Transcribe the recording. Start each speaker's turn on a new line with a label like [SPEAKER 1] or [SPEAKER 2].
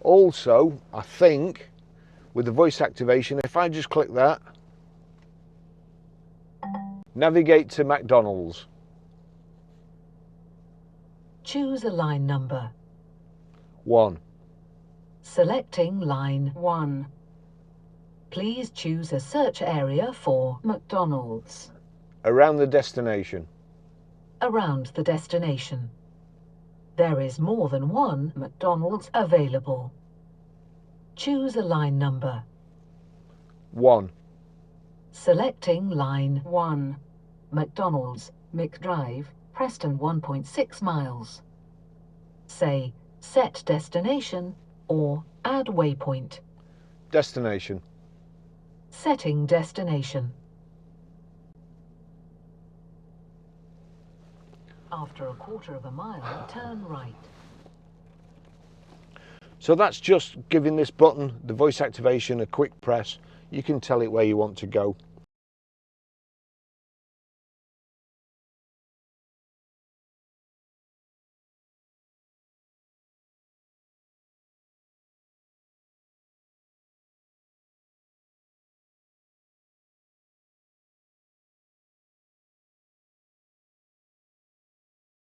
[SPEAKER 1] Also, I think with the voice activation, if I just click that, navigate to McDonald's.
[SPEAKER 2] Choose a line number.
[SPEAKER 1] 1.
[SPEAKER 2] Selecting line 1. Please choose a search area for McDonald's.
[SPEAKER 1] Around the destination.
[SPEAKER 2] Around the destination. There is more than one McDonald's available. Choose a line number.
[SPEAKER 1] 1.
[SPEAKER 2] Selecting line 1. McDonald's, McDrive, Preston 1.6 miles. Say, set destination or add waypoint.
[SPEAKER 1] Destination.
[SPEAKER 2] Setting destination. After a quarter of a mile, turn right.
[SPEAKER 1] So that's just giving this button, the voice activation, a quick press. You can tell it where you want to go.